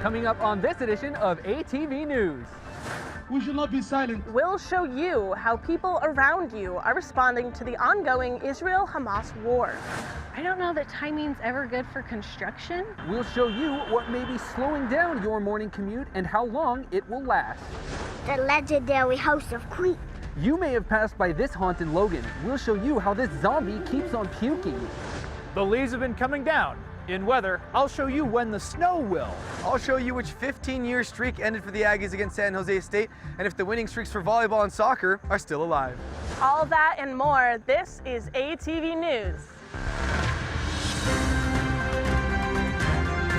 Coming up on this edition of ATV News. We should not be silent. We'll show you how people around you are responding to the ongoing Israel-Hamas war. I don't know that timing's ever good for construction. We'll show you what may be slowing down your morning commute and how long it will last. The legendary House of Creep. You may have passed by this haunted Logan. We'll show you how this zombie keeps on puking. The leaves have been coming down. In weather, I'll show you when the snow will. I'll show you which 15-year streak ended for the Aggies against San Jose State, and if the winning streaks for volleyball and soccer are still alive. All that and more, this is ATV News.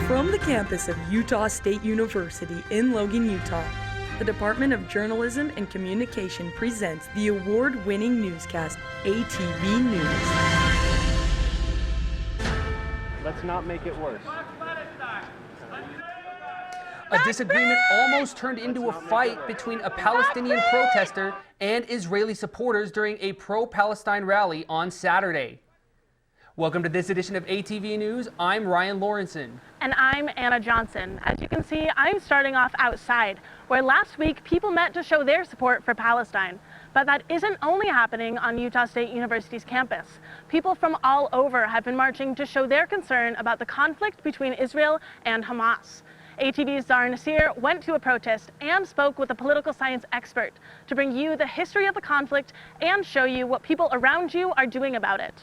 From the campus of Utah State University in Logan, Utah, the Department of Journalism and Communication presents the award-winning newscast, ATV News. Let's not make it worse. A disagreement almost turned into a fight between a Palestinian protester and Israeli supporters during a pro-Palestine rally on Saturday. Welcome to this edition of ATV News. I'm Ryan Lawrenson. And I'm Anna Johnson. As you can see, I'm starting off outside, where last week people met to show their support for Palestine. But that isn't only happening on Utah State University's campus. People from all over have been marching to show their concern about the conflict between Israel and Hamas. ATV's Zara Nasir went to a protest and spoke with a political science expert to bring you the history of the conflict and show you what people around you are doing about it.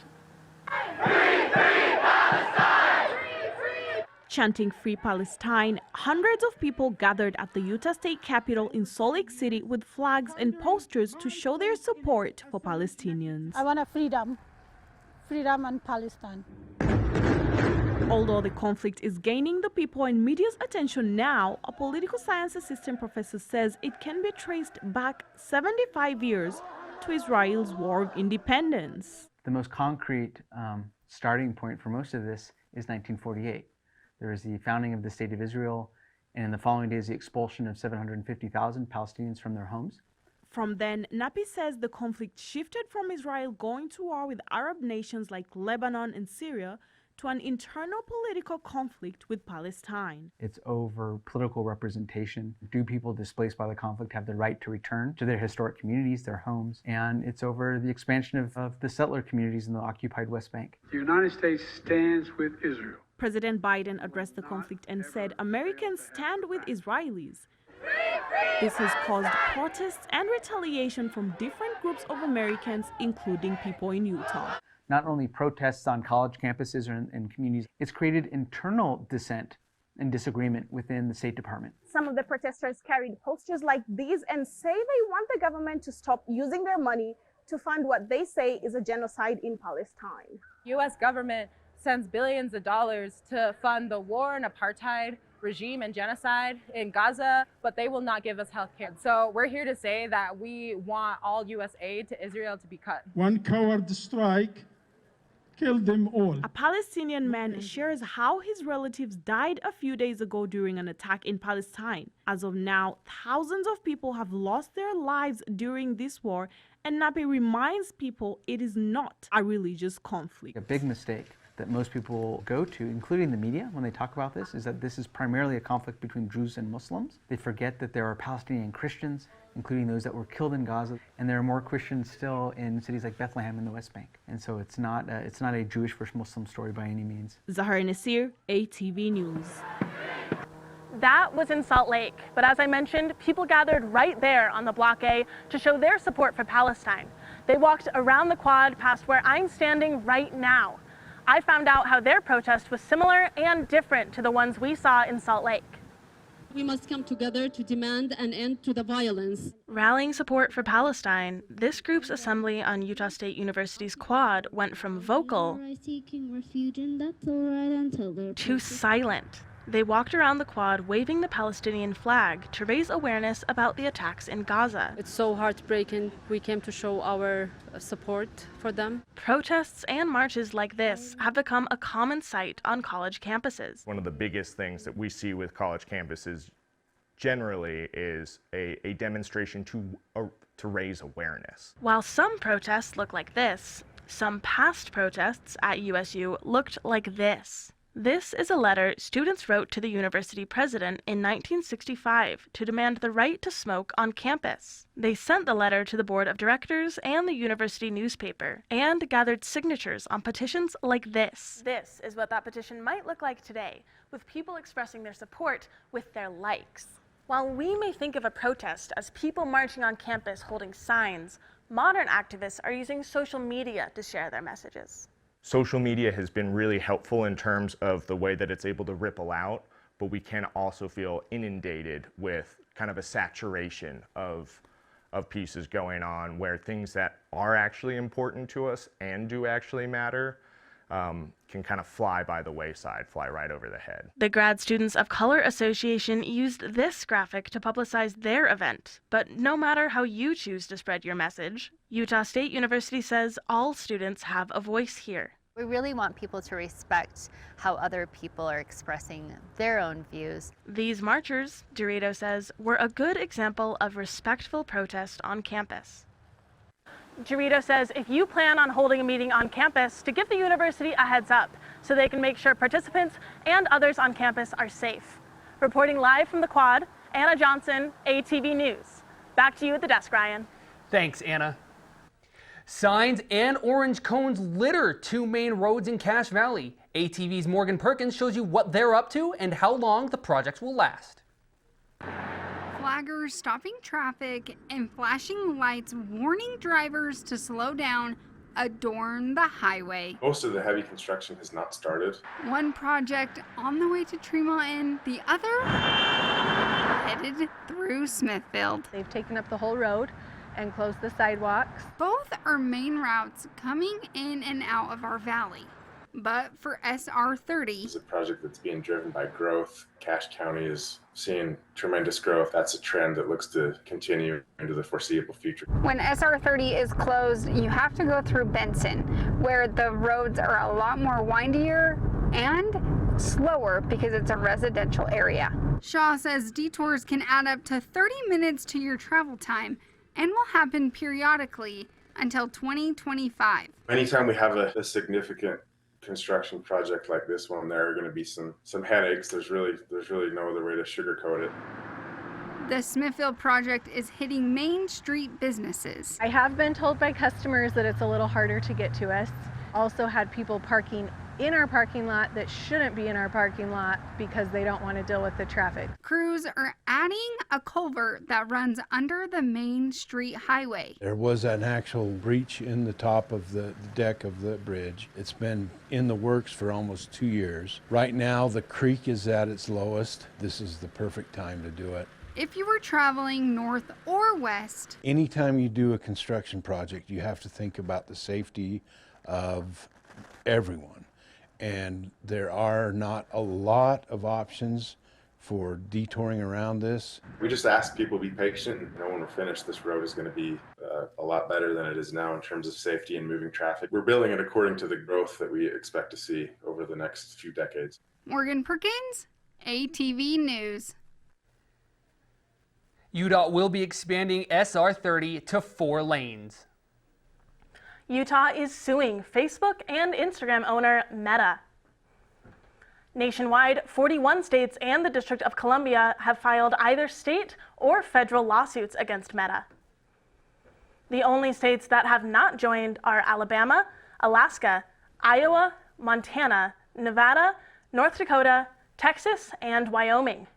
Free Palestine! Free! Chanting Free Palestine, hundreds of people gathered at the Utah State Capitol in Salt Lake City with flags and posters to show their support for Palestinians. I want a freedom and Palestine. Although the conflict is gaining the people and media's attention now, a political science assistant professor says it can be traced back 75 years to Israel's War of Independence. The most concrete starting point for most of this is 1948. There was the founding of the State of Israel, and in the following days, the expulsion of 750,000 Palestinians from their homes. From then, Napi says the conflict shifted from Israel going to war with Arab nations like Lebanon and Syria to an internal political conflict with Palestine. It's over political representation. Do people displaced by the conflict have the right to return to their historic communities, their homes? And it's over the expansion of the settler communities in the occupied West Bank. The United States stands with Israel. President Biden addressed the conflict and said Americans stand with Israelis. This has caused protests and retaliation from different groups of Americans, including people in Utah. Not only protests on college campuses or in communities, it's created internal dissent and disagreement within the State Department. Some of the protesters carried posters like these and say they want the government to stop using their money to fund what they say is a genocide in Palestine. U.S. government sends billions of dollars to fund the war and apartheid regime and genocide in Gaza, but they will not give us health care. So we're here to say that we want all U.S. aid to Israel to be cut. One coward strike killed them all. A Palestinian man shares how his relatives died a few days ago during an attack in Palestine. As of now, thousands of people have lost their lives during this war, and Napi reminds people it is not a religious conflict. A big mistake that most people go to, including the media, when they talk about this, is that this is primarily a conflict between Jews and Muslims. They forget that there are Palestinian Christians, including those that were killed in Gaza, and there are more Christians still in cities like Bethlehem in the West Bank. And so it's not a Jewish versus Muslim story by any means. Zahra Nasir, ATV News. That was in Salt Lake, but as I mentioned, people gathered right there on the Block A to show their support for Palestine. They walked around the quad past where I'm standing right now. I found out how their protest was similar and different to the ones we saw in Salt Lake. We must come together to demand an end to the violence. Rallying support for Palestine, this group's assembly on Utah State University's quad went from vocal to silent. They walked around the quad waving the Palestinian flag to raise awareness about the attacks in Gaza. It's so heartbreaking. We came to show our support for them. Protests and marches like this have become a common sight on college campuses. One of the biggest things that we see with college campuses generally is a demonstration to raise awareness. While some protests look like this, some past protests at USU looked like this. This is a letter students wrote to the university president in 1965 to demand the right to smoke on campus. They sent the letter to the board of directors and the university newspaper and gathered signatures on petitions like this. This is what that petition might look like today, with people expressing their support with their likes. While we may think of a protest as people marching on campus holding signs, modern activists are using social media to share their messages. Social media has been really helpful in terms of the way that it's able to ripple out, but we can also feel inundated with kind of a saturation of pieces going on where things that are actually important to us and do actually matter can kind of fly by the wayside, fly right over the head. The Grad Students of Color Association used this graphic to publicize their event. But no matter how you choose to spread your message, Utah State University says all students have a voice here. We really want people to respect how other people are expressing their own views. These marchers, Dorito says, were a good example of respectful protest on campus. Dorito says if you plan on holding a meeting on campus, to give the university a heads up so they can make sure participants and others on campus are safe. Reporting live from the Quad, Anna Johnson, ATV News. Back to you at the desk, Ryan. Thanks, Anna. Signs and orange cones litter two main roads in Cache Valley. ATV's Morgan Perkins shows you what they're up to and how long the projects will last. Flaggers stopping traffic and flashing lights warning drivers to slow down adorn the highway. Most of the heavy construction has not started. One project on the way to Tree Mountain, the other headed through Smithfield. They've taken up the whole road and closed the sidewalks. Both are main routes coming in and out of our valley. But for SR30, it's a project that's being driven by growth. Cache County is seeing tremendous growth. That's a trend that looks to continue into the foreseeable future. When SR30 is closed, you have to go through Benson, where the roads are a lot more windier and slower because it's a residential area. Shaw says detours can add up to 30 minutes to your travel time and will happen periodically until 2025. Anytime we have a significant construction project like this one, there are going to be some headaches. There's really no other way to sugarcoat it. The Smithfield project is hitting Main Street businesses. I have been told by customers that it's a little harder to get to us. Also had people parking in our parking lot that shouldn't be in our parking lot because they don't want to deal with the traffic. Crews are adding a culvert that runs under the Main Street highway. There was an actual breach in the top of the deck of the bridge. It's been in the works for almost 2 years. Right now, the creek is at its lowest. This is the perfect time to do it. If you were traveling north or west, anytime you do a construction project, you have to think about the safety of everyone. And there are not a lot of options for detouring around this. We just ask people to be patient and know when we're finished, this road is going to be a lot better than it is now in terms of safety and moving traffic. We're building it according to the growth that we expect to see over the next few decades. Morgan Perkins, ATV News. UDOT will be expanding SR30 to 4 lanes. Utah is suing Facebook and Instagram owner Meta. Nationwide, 41 states and the District of Columbia have filed either state or federal lawsuits against Meta. The only states that have not joined are Alabama, Alaska, Iowa, Montana, Nevada, North Dakota, Texas, and Wyoming.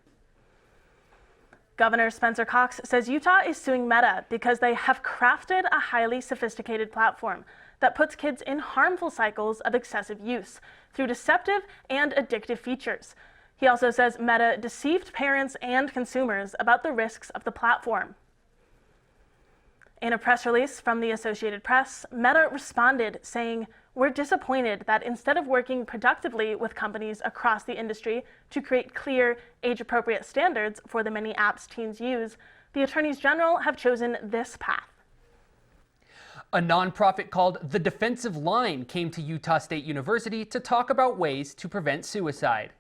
Governor Spencer Cox says Utah is suing Meta because they have crafted a highly sophisticated platform that puts kids in harmful cycles of excessive use through deceptive and addictive features. He also says Meta deceived parents and consumers about the risks of the platform. In a press release from the Associated Press, Meta responded saying, "We're disappointed that instead of working productively with companies across the industry to create clear, age-appropriate standards for the many apps teens use, the attorneys general have chosen this path." A nonprofit called The Defensive Line came to Utah State University to talk about ways to prevent suicide.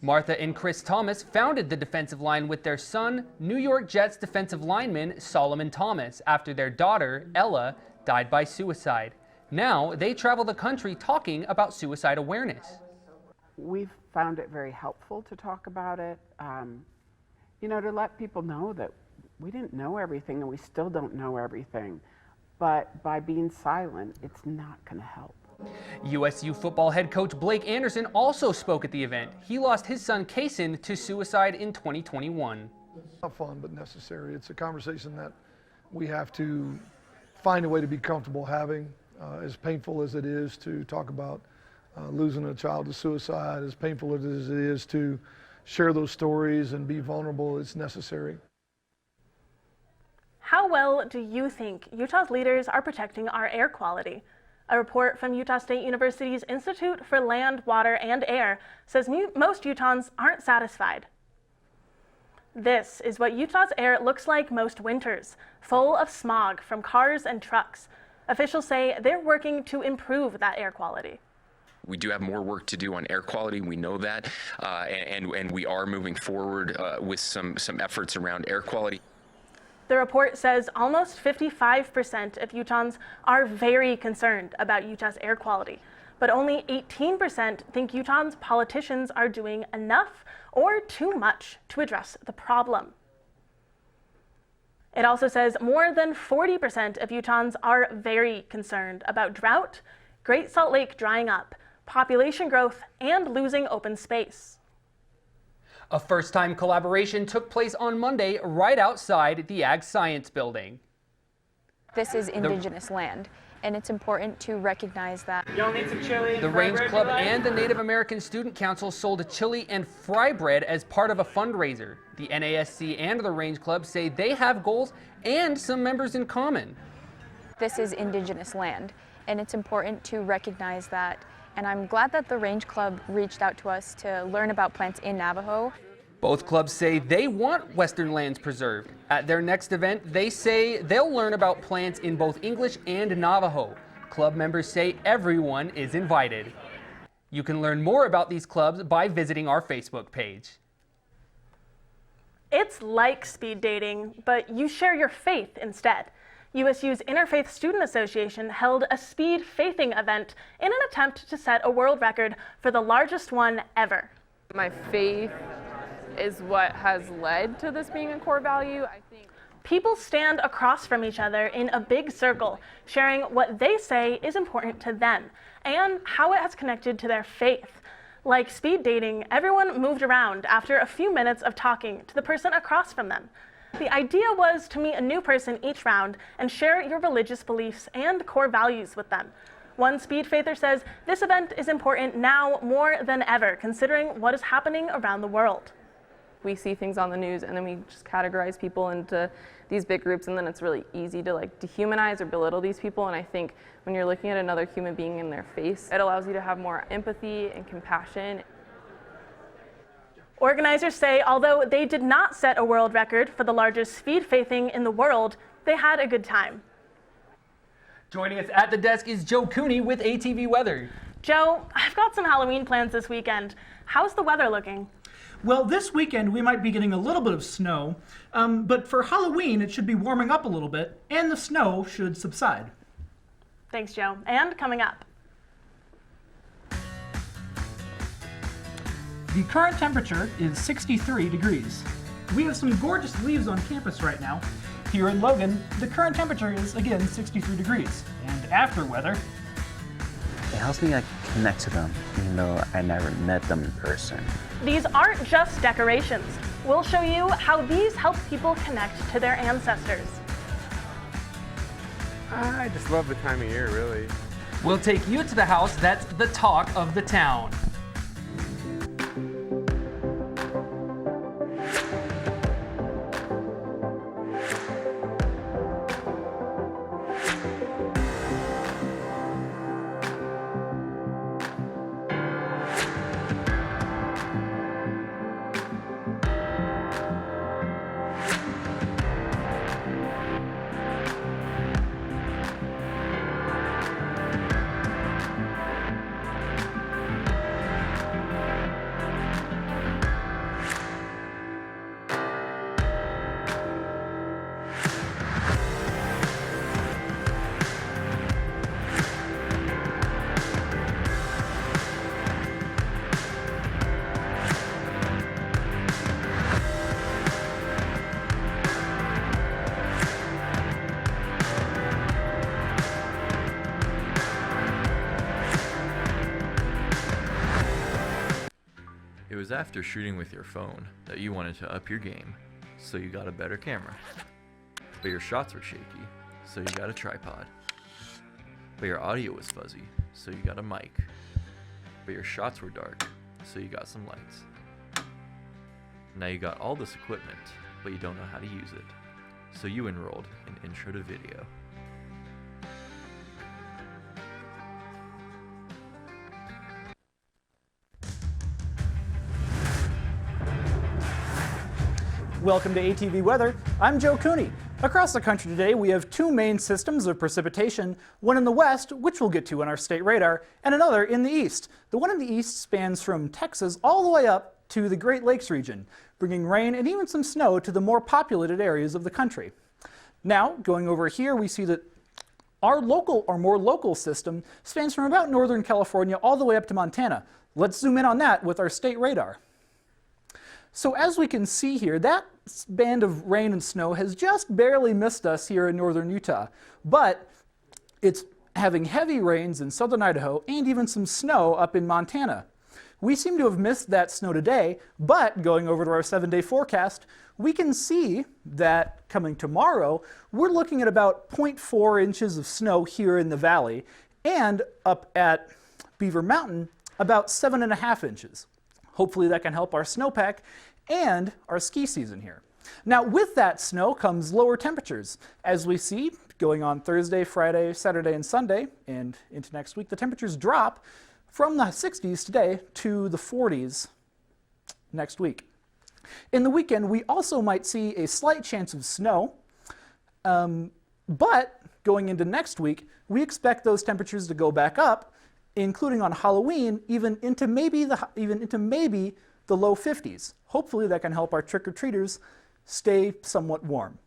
Martha and Chris Thomas founded the Defensive Line with their son, New York Jets defensive lineman Solomon Thomas, after their daughter, Ella, died by suicide. Now they travel the country talking about suicide awareness. we've found it very helpful to talk about it, to let people know that we didn't know everything and we still don't know everything. But by being silent, it's not going to help. USU football head coach Blake Anderson also spoke at the event. He lost his son Kaysen to suicide in 2021. Not fun, but necessary. It's a conversation that we have to find a way to be comfortable having. As painful as it is to talk about losing a child to suicide, as painful as it is to share those stories and be vulnerable, it's necessary. How well do you think Utah's leaders are protecting our air quality? A report from Utah State University's Institute for Land, Water, and Air says most Utahns aren't satisfied. This is what Utah's air looks like most winters, full of smog from cars and trucks. Officials say they're working to improve that air quality. We do have more work to do on air quality. We know that, and we are moving forward with some efforts around air quality. The report says almost 55% of Utahns are very concerned about Utah's air quality, but only 18% think Utah's politicians are doing enough or too much to address the problem. It also says more than 40% of Utahns are very concerned about drought, Great Salt Lake drying up, population growth, and losing open space. A first-time collaboration took place on Monday right outside the Ag Science Building. This is Indigenous land, and it's important to recognize that. Y'all need some chili. The Range Club and the Native American Student Council sold chili and fry bread as part of a fundraiser. The NASC and the Range Club say they have goals and some members in common. This is Indigenous land, and it's important to recognize that. And I'm glad that the Range Club reached out to us to learn about plants in Navajo. Both clubs say they want Western lands preserved. At their next event, they say they'll learn about plants in both English and Navajo. Club members say everyone is invited. You can learn more about these clubs by visiting our Facebook page. It's like speed dating, but you share your faith instead. USU's Interfaith Student Association held a speed faithing event in an attempt to set a world record for the largest one ever. My faith is what has led to this being a core value. I think people stand across from each other in a big circle, sharing what they say is important to them and how it has connected to their faith. Like speed dating, everyone moved around after a few minutes of talking to the person across from them. The idea was to meet a new person each round and share your religious beliefs and core values with them. One speed faither says this event is important now more than ever, considering what is happening around the world. we see things on the news and then we just categorize people into these big groups, and then it's really easy to like dehumanize or belittle these people. And I think when you're looking at another human being in their face, it allows you to have more empathy and compassion. Organizers say although they did not set a world record for the largest speed faithing in the world, they had a good time. Joining us at the desk is Joe Cooney with ATV Weather. Joe, I've got some Halloween plans this weekend. How's the weather looking? Well, this weekend we might be getting a little bit of snow, but for Halloween it should be warming up a little bit and the snow should subside. Thanks, Joe. And coming up. The current temperature is 63 degrees. We have some gorgeous leaves on campus right now. Here in Logan, the current temperature is again 63 degrees. And after weather, it helps me connect to them, even though I never met them in person. These aren't just decorations. We'll show you how these help people connect to their ancestors. I just love the time of year, really. We'll take you to the house that's the talk of the town. It was after shooting with your phone that you wanted to up your game, so you got a better camera. But your shots were shaky, so you got a tripod. But your audio was fuzzy, so you got a mic. But your shots were dark, so you got some lights. Now you got all this equipment, but you don't know how to use it. So you enrolled in Intro to Video. Welcome to ATV Weather. I'm Joe Cooney. Across the country today, we have two main systems of precipitation, one in the west, which we'll get to on our state radar, and another in the east. The one in the east spans from Texas all the way up to the Great Lakes region, bringing rain and even some snow to the more populated areas of the country. Now, going over here, we see that our more local system spans from about northern California all the way up to Montana. Let's zoom in on that with our state radar. So as we can see here, that band of rain and snow has just barely missed us here in northern Utah, but it's having heavy rains in southern Idaho and even some snow up in Montana. We seem to have missed that snow today, but going over to our 7-day forecast, we can see that coming tomorrow, we're looking at about 0.4 inches of snow here in the valley, and up at Beaver Mountain, about 7.5 inches. Hopefully that can help our snowpack and our ski season here. Now with that snow comes lower temperatures. As we see going on Thursday, Friday, Saturday, and Sunday, and into next week, the temperatures drop from the 60s today to the 40s next week. In the weekend, we also might see a slight chance of snow, but going into next week, we expect those temperatures to go back up, including on Halloween, even into maybe the low 50s. Hopefully that can help our trick-or-treaters stay somewhat warm.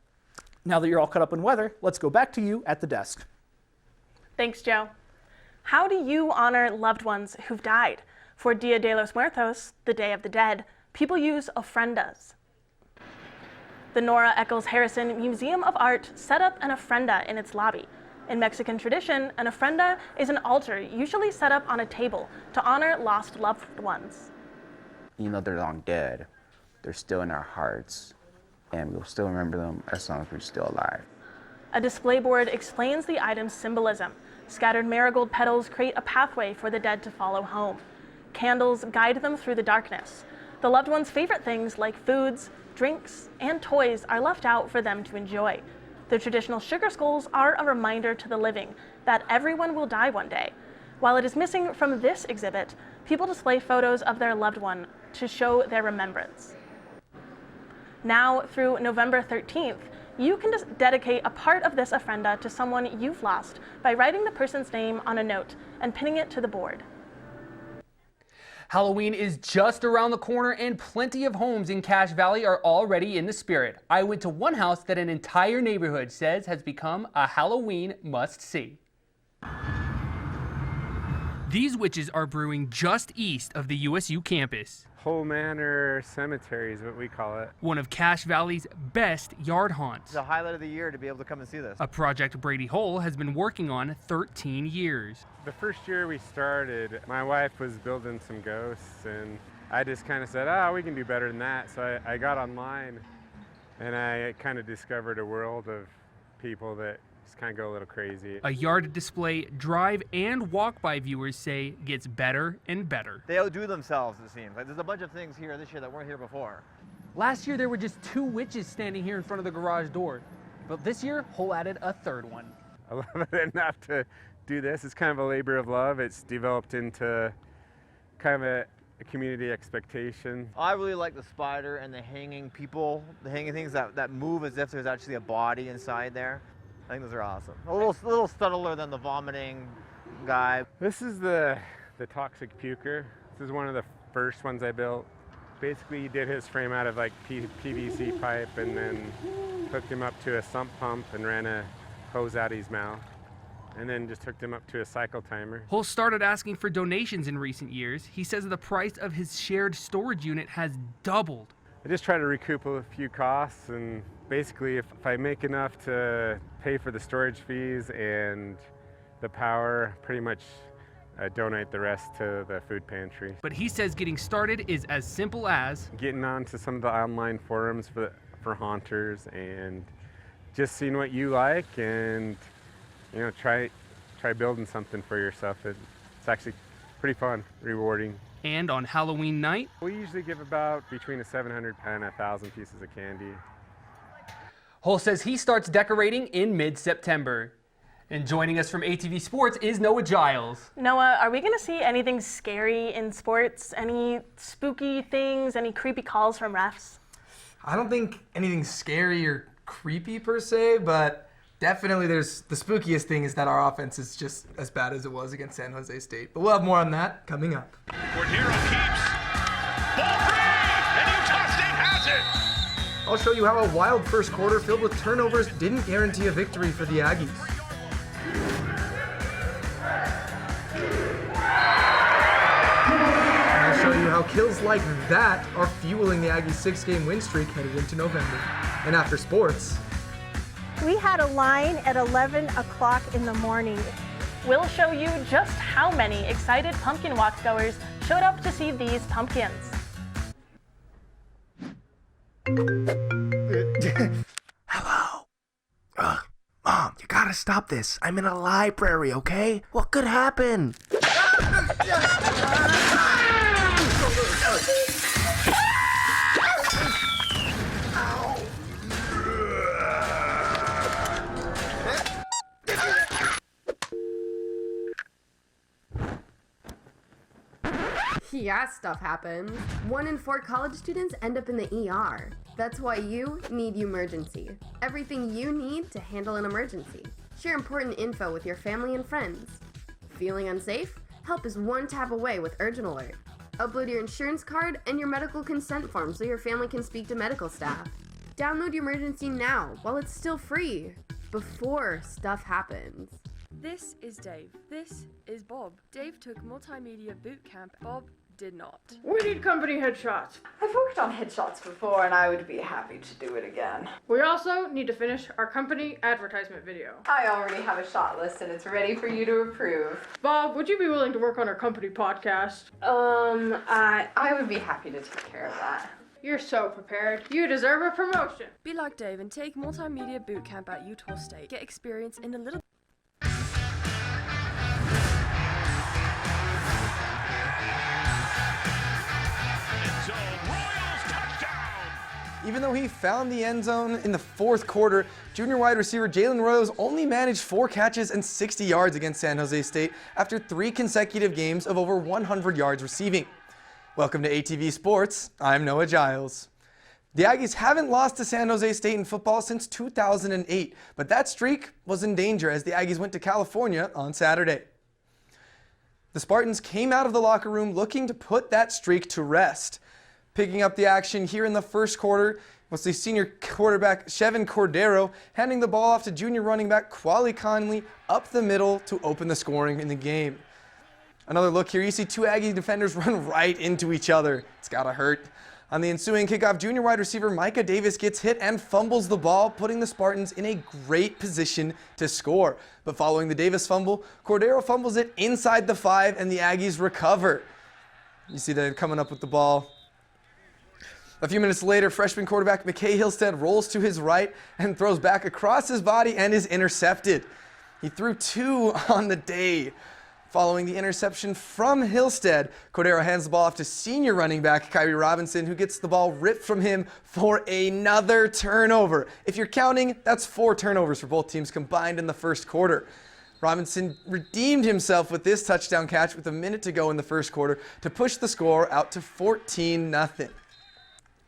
Now that you're all caught up in weather, let's go back to you at the desk. Thanks, Joe. How do you honor loved ones who've died? For Dia de los Muertos, the Day of the Dead, people use ofrendas. The Nora Eccles Harrison Museum of Art set up an ofrenda in its lobby. In Mexican tradition, an ofrenda is an altar usually set up on a table to honor lost loved ones. Even though they're long dead, they're still in our hearts, and we'll still remember them as long as we're still alive. A display board explains the item's symbolism. Scattered marigold petals create a pathway for the dead to follow home. Candles guide them through the darkness. The loved one's favorite things like foods, drinks, and toys are left out for them to enjoy. The traditional sugar skulls are a reminder to the living that everyone will die one day. While it is missing from this exhibit, people display photos of their loved one to show their remembrance. Now through November 13th, you can just dedicate a part of this ofrenda to someone you've lost by writing the person's name on a note and pinning it to the board. Halloween is just around the corner and plenty of homes in Cache Valley are already in the spirit. I went to one house that an entire neighborhood says has become a Halloween must-see. These witches are brewing just east of the USU campus. Whole Manor Cemetery is what we call it. One of Cache Valley's best yard haunts. It's the highlight of the year to be able to come and see this. A project Brady Hull has been working on 13 years. The first year we started, my wife was building some ghosts, and I just kind of said, oh, we can do better than that. So I got online, and I kind of discovered a world of people that just kind of go a little crazy. A yard display drive and walk-by viewers say gets better and better. They outdo themselves, it seems. Like there's a bunch of things here this year that weren't here before. Last year there were just 2 witches standing here in front of the garage door, but this year Hull added a 3rd one. I love it enough to do this. It's kind of a labor of love. It's developed into kind of a community expectation. I really like the spider and the hanging people, the hanging things that move as if there's actually a body inside there. I think those are awesome. A little subtler than the vomiting guy. This is the toxic puker. This is one of the first ones I built. Basically, he did his frame out of like PVC pipe and then hooked him up to a sump pump and ran a hose out of his mouth. And then just hooked him up to a cycle timer. Hull started asking for donations in recent years. He says the price of his shared storage unit has doubled. I just try to recoup a few costs, and basically if I make enough to pay for the storage fees and the power, pretty much donate the rest to the food pantry. But he says getting started is as simple as getting onto some of the online forums for haunters and just seeing what you like and, you know, try building something for yourself. It's actually pretty fun, rewarding. And on Halloween night, we usually give about between 700 and 1,000 pieces of candy. Hull says he starts decorating in mid-September. And joining us from ATV Sports is Noah Giles. Noah, are we going to see anything scary in sports? Any spooky things? Any creepy calls from refs? I don't think anything scary or creepy per se, but definitely there's the spookiest thing is that our offense is just as bad as it was against San Jose State. But we'll have more on that coming up. Cordero keeps. Ball free, and Utah State has it. I'll show you how a wild first quarter filled with turnovers didn't guarantee a victory for the Aggies. I'll show you how kills like that are fueling the Aggies' 6-game win streak headed into November. And after sports, we had a line at 11 o'clock in the morning. We'll show you just how many excited pumpkin walk goers showed up to see these pumpkins. Hello? Mom, you gotta stop this. I'm in a library, okay? What could happen? Yeah, stuff happens. 1 in 4 college students end up in the ER. That's why you need Emergency. Everything you need to handle an emergency. Share important info with your family and friends. Feeling unsafe? Help is one tap away with Urgent Alert. Upload your insurance card and your medical consent form so your family can speak to medical staff. Download Emergency now while it's still free, before stuff happens. This is Dave. This is Bob. Dave took multimedia boot camp. Bob did not. We need company headshots. I've worked on headshots before and I would be happy to do it again. We also need to finish our company advertisement video. I already have a shot list and it's ready for you to approve. Bob, would you be willing to work on our company podcast? I would be happy to take care of that. You're so prepared. You deserve a promotion. Be like Dave and take multimedia boot camp at Utah State. Get experience in a little. even though he found the end zone in the fourth quarter, junior wide receiver Jalen Rose only managed 4 catches and 60 yards against San Jose State after 3 consecutive games of over 100 yards receiving. Welcome to ATV Sports. I'm Noah Giles. The Aggies haven't lost to San Jose State in football since 2008, but that streak was in danger as the Aggies went to California on Saturday. The Spartans came out of the locker room looking to put that streak to rest. Picking up the action here in the first quarter was the senior quarterback Chevin Cordero handing the ball off to junior running back Quali Conley up the middle to open the scoring in the game. Another look here, you see 2 Aggie defenders run right into each other. It's gotta hurt. On the ensuing kickoff, junior wide receiver Micah Davis gets hit and fumbles the ball, putting the Spartans in a great position to score. But following the Davis fumble, Cordero fumbles it inside the 5 and the Aggies recover. You see them coming up with the ball. A few minutes later, freshman quarterback McKay Hillstead rolls to his right and throws back across his body and is intercepted. He threw 2 on the day. Following the interception from Hillstead, Cordero hands the ball off to senior running back Kyrie Robinson, who gets the ball ripped from him for another turnover. If you're counting, that's 4 turnovers for both teams combined in the first quarter. Robinson redeemed himself with this touchdown catch with a minute to go in the first quarter to push the score out to 14-0.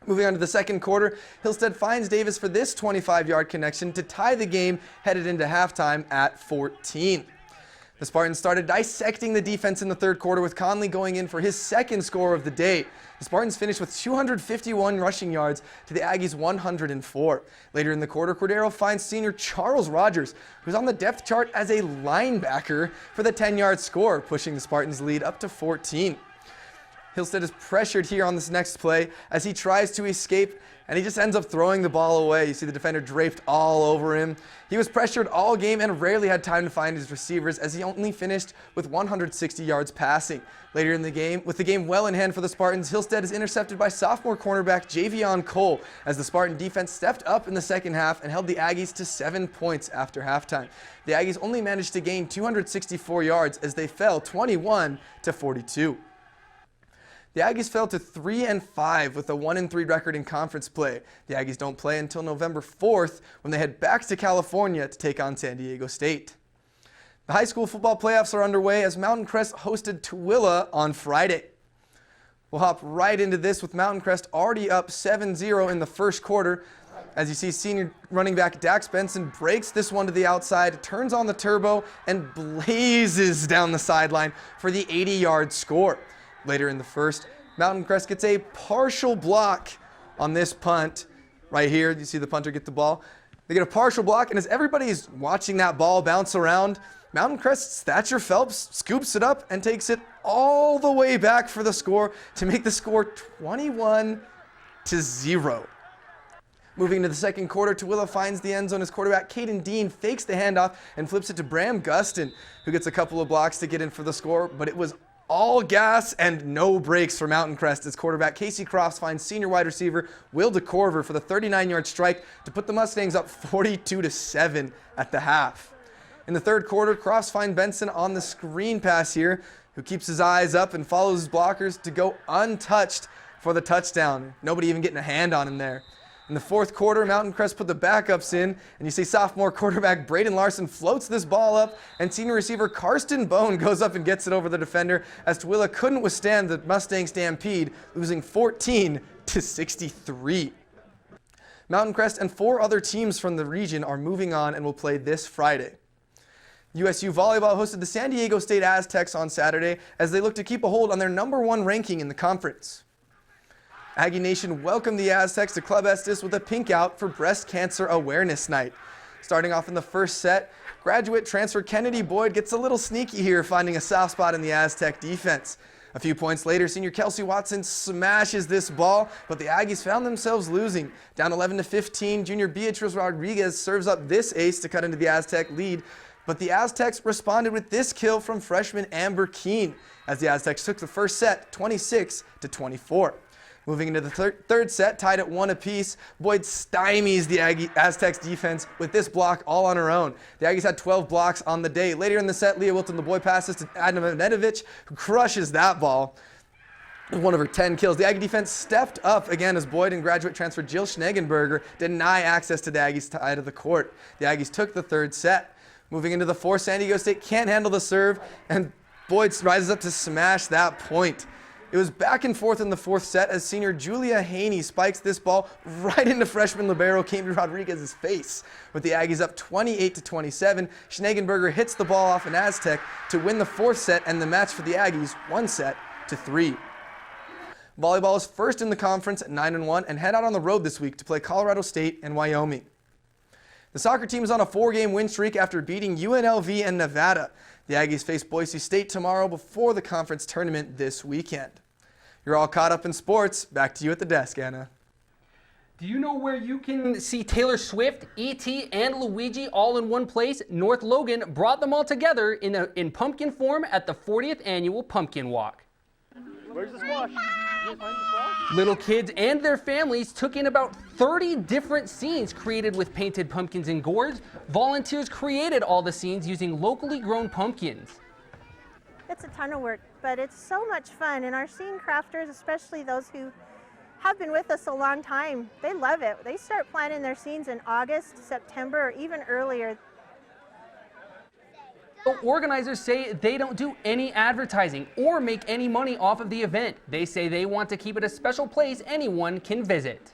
Moving on to the second quarter, Hillstead finds Davis for this 25-yard connection to tie the game headed into halftime at 14. The Spartans started dissecting the defense in the third quarter with Conley going in for his second score of the day. The Spartans finished with 251 rushing yards to the Aggies' 104. Later in the quarter, Cordero finds senior Charles Rogers, who's on the depth chart as a linebacker, for the 10-yard score, pushing the Spartans' lead up to 14. Hillstead is pressured here on this next play as he tries to escape, and he just ends up throwing the ball away. You see the defender draped all over him. He was pressured all game and rarely had time to find his receivers, as he only finished with 160 yards passing. Later in the game, with the game well in hand for the Spartans, Hillstead is intercepted by sophomore cornerback Javion Cole as the Spartan defense stepped up in the second half and held the Aggies to 7 points after halftime. The Aggies only managed to gain 264 yards as they fell 21-42. The Aggies fell to 3-5 with a 1-3 record in conference play. The Aggies don't play until November 4th when they head back to California to take on San Diego State. The high school football playoffs are underway as Mountain Crest hosted Tooele on Friday. We'll hop right into this with Mountain Crest already up 7-0 in the first quarter. As you see, senior running back Dax Benson breaks this one to the outside, turns on the turbo, and blazes down the sideline for the 80-yard score. Later in the first, Mountain Crest gets a partial block on this punt. Right here, you see the punter get the ball. They get a partial block, and as everybody's watching that ball bounce around, Mountain Crest's Thatcher Phelps scoops it up and takes it all the way back for the score to make the score 21-0. Moving into the second quarter, Tooele finds the end zone as quarterback Caden Dean fakes the handoff and flips it to Bram Gustin, who gets a couple of blocks to get in for the score, but it was all gas and no brakes for Mountain Crest as quarterback Casey Crofts finds senior wide receiver Will DeCorver for the 39-yard strike to put the Mustangs up 42-7 at the half. In the third quarter, Crofts finds Benson on the screen pass here, who keeps his eyes up and follows his blockers to go untouched for the touchdown. Nobody even getting a hand on him there. In the fourth quarter, Mountain Crest put the backups in, and you see sophomore quarterback Braden Larson floats this ball up, and senior receiver Karsten Bone goes up and gets it over the defender as Tooele couldn't withstand the Mustang stampede, losing 14-63. Mountain Crest and 4 other teams from the region are moving on and will play this Friday. USU Volleyball hosted the San Diego State Aztecs on Saturday as they look to keep a hold on their #1 ranking in the conference. Aggie Nation welcomed the Aztecs to Club Estes with a pink out for Breast Cancer Awareness Night. Starting off in the first set, graduate transfer Kennedy Boyd gets a little sneaky here, finding a soft spot in the Aztec defense. A few points later, senior Kelsey Watson smashes this ball, but the Aggies found themselves losing. Down 11-15, junior Beatriz Rodriguez serves up this ace to cut into the Aztec lead, but the Aztecs responded with this kill from freshman Amber Keene, as the Aztecs took the first set 26-24. Moving into the third set, tied at 1 apiece, Boyd stymies the Aztecs defense with this block all on her own. The Aggies had 12 blocks on the day. Later in the set, Leah Wilton, the boy passes to Adna Venedovich, who crushes that ball. One of her 10 kills. The Aggie defense stepped up again as Boyd and graduate transfer Jill Schnegenberger deny access to the Aggies' side of the court. The Aggies took the third set. Moving into the fourth, San Diego State can't handle the serve, and Boyd rises up to smash that point. It was back and forth in the fourth set as senior Julia Haney spikes this ball right into freshman libero Cambry Rodriguez's face. With the Aggies up 28-27, Schnegenberger hits the ball off an Aztec to win the fourth set and the match for the Aggies 1-3. Volleyball is first in the conference at 9-1 and head out on the road this week to play Colorado State and Wyoming. The soccer team is on a 4-game win streak after beating UNLV and Nevada. The Aggies face Boise State tomorrow before the conference tournament this weekend. You're all caught up in sports. Back to you at the desk, Anna. Do you know where you can see Taylor Swift, E.T., and Luigi all in one place? North Logan brought them all together in pumpkin form at the 40th annual Pumpkin Walk. Where's the squash? Did you find the squash? Little kids and their families took in about 30 different scenes created with painted pumpkins and gourds. Volunteers created all the scenes using locally grown pumpkins. It's a ton of work, but it's so much fun, and our scene crafters, especially those who have been with us a long time, they love it. They start planning their scenes in August, September, or even earlier. Organizers say they don't do any advertising or make any money off of the event. They say they want to keep it a special place anyone can visit.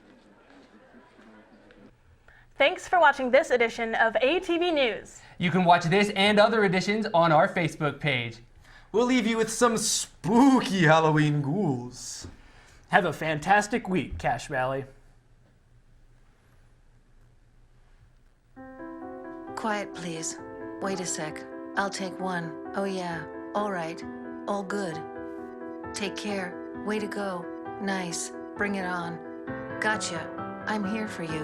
Thanks for watching this edition of ATV News. You can watch this and other editions on our Facebook page. We'll leave you with some spooky Halloween ghouls. Have a fantastic week, Cache Valley. Quiet, please. Wait a sec. I'll take one. Oh yeah. All right. All good. Take care. Way to go. Nice. Bring it on. Gotcha. I'm here for you.